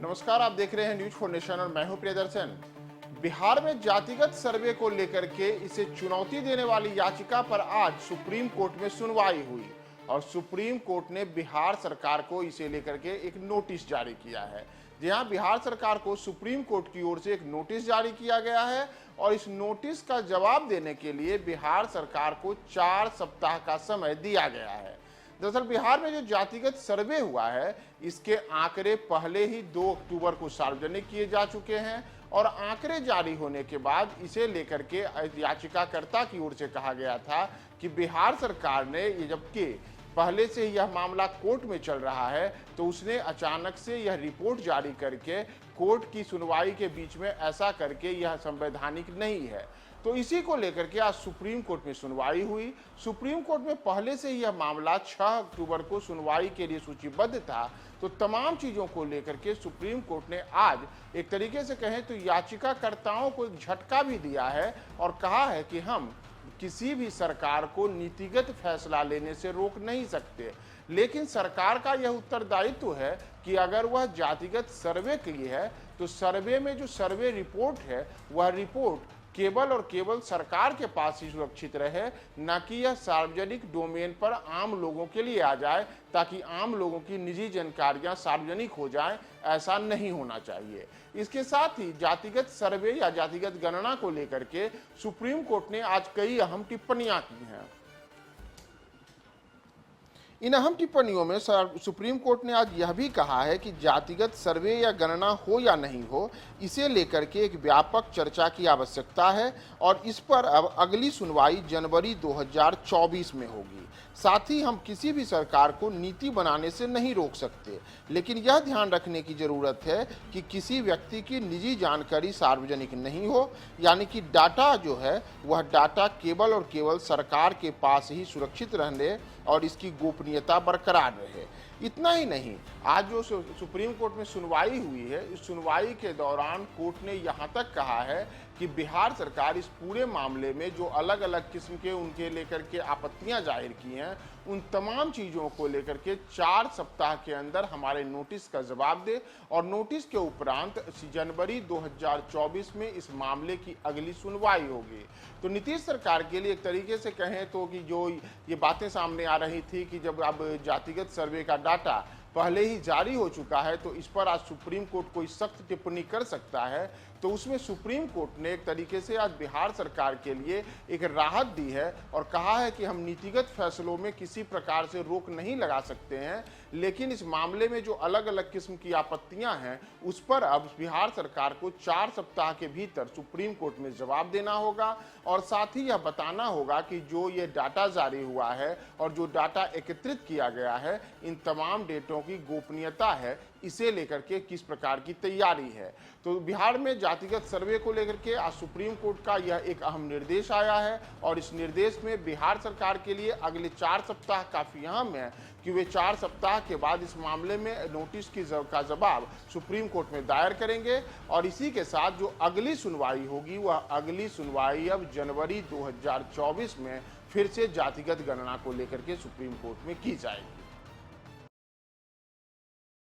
नमस्कार, आप देख रहे हैं न्यूज 4 नेशन और मैं हूं प्रियदर्शन। बिहार में जातिगत सर्वे को लेकर के इसे चुनौती देने वाली याचिका पर आज सुप्रीम कोर्ट में सुनवाई हुई और सुप्रीम कोर्ट ने बिहार सरकार को इसे लेकर के एक नोटिस जारी किया है। जी हां, बिहार सरकार को सुप्रीम कोर्ट की ओर से एक नोटिस जारी किया गया है और इस नोटिस का जवाब देने के लिए बिहार सरकार को 4 सप्ताह का समय दिया गया है। दरअसल बिहार में जो जातिगत सर्वे हुआ है, इसके आंकड़े पहले ही 2 अक्टूबर को सार्वजनिक किए जा चुके हैं और आंकड़े जारी होने के बाद इसे लेकर के याचिकाकर्ता की ओर से कहा गया था कि बिहार सरकार ने, ये जबकि पहले से यह मामला कोर्ट में चल रहा है, तो उसने अचानक से यह रिपोर्ट जारी करके कोर्ट की सुनवाई के बीच में ऐसा करके यह संवैधानिक नहीं है। तो इसी को लेकर के आज सुप्रीम कोर्ट में सुनवाई हुई। सुप्रीम कोर्ट में पहले से यह मामला 6 अक्टूबर को सुनवाई के लिए सूचीबद्ध था, तो तमाम चीजों को लेकर के सुप्रीम कोर्ट ने आज एक तरीके से कहें तो याचिकाकर्ताओं को एक झटका भी दिया है और कहा है कि हम किसी भी सरकार को नीतिगत फैसला लेने से रोक नहीं सकते, लेकिन सरकार का यह उत्तरदायित्व है कि अगर वह जातिगत सर्वे के लिए है तो सर्वे में जो सर्वे रिपोर्ट है वह रिपोर्ट केवल और केवल सरकार के पास ही सुरक्षित रहे, न कि यह सार्वजनिक डोमेन पर आम लोगों के लिए आ जाए, ताकि आम लोगों की निजी जानकारियां सार्वजनिक हो जाएं। ऐसा नहीं होना चाहिए। इसके साथ ही जातिगत सर्वे या जातिगत गणना को लेकर के सुप्रीम कोर्ट ने आज कई अहम टिप्पणियां की हैं। इन अहम टिप्पणियों में सुप्रीम कोर्ट ने आज यह भी कहा है कि जातिगत सर्वे या गणना हो या नहीं हो, इसे लेकर के एक व्यापक चर्चा की आवश्यकता है और इस पर अब अगली सुनवाई जनवरी 2024 में होगी। साथ ही हम किसी भी सरकार को नीति बनाने से नहीं रोक सकते, लेकिन यह ध्यान रखने की जरूरत है कि किसी व्यक्ति की निजी जानकारी सार्वजनिक नहीं हो, यानी कि डाटा जो है वह डाटा केवल और केवल सरकार के पास ही सुरक्षित रहने और इसकी गोपनीयता बरकरार रहे। इतना ही नहीं, आज जो सुप्रीम कोर्ट में सुनवाई हुई है, इस सुनवाई के दौरान कोर्ट ने यहाँ तक कहा है कि बिहार सरकार इस पूरे मामले में जो अलग अलग किस्म के उनके लेकर के आपत्तियां जाहिर की हैं, उन तमाम चीज़ों को लेकर के 4 सप्ताह के अंदर हमारे नोटिस का जवाब दे और नोटिस के उपरांत जनवरी 2024 में इस मामले की अगली सुनवाई होगी। तो नीतीश सरकार के लिए एक तरीके से कहें तो कि जो ये बातें सामने आ रही थी कि जब अब जातिगत सर्वे का डाटा पहले ही जारी हो चुका है तो इस पर आज सुप्रीम कोर्ट कोई सख्त टिप्पणी कर सकता है, तो उसमें सुप्रीम कोर्ट ने एक तरीके से आज बिहार सरकार के लिए एक राहत दी है और कहा है कि हम नीतिगत फैसलों में किसी प्रकार से रोक नहीं लगा सकते हैं, लेकिन इस मामले में जो अलग अलग किस्म की आपत्तियां हैं उस पर अब बिहार सरकार को 4 सप्ताह के भीतर सुप्रीम कोर्ट में जवाब देना होगा और साथ ही यह बताना होगा कि जो ये डाटा जारी हुआ है और जो डाटा एकत्रित किया गया है, इन तमाम डेटों की गोपनीयता है, इसे लेकर के किस प्रकार की तैयारी है। तो बिहार में जातिगत सर्वे को लेकर के आज सुप्रीम कोर्ट का यह एक अहम निर्देश आया है और इस निर्देश में बिहार सरकार के लिए अगले 4 सप्ताह काफी अहम है कि वे 4 सप्ताह के बाद इस मामले में नोटिस का जवाब सुप्रीम कोर्ट में दायर करेंगे और इसी के साथ जो अगली सुनवाई होगी वह अगली सुनवाई अब जनवरी 2024 में फिर से जातिगत गणना को लेकर के सुप्रीम कोर्ट में की जाएगी।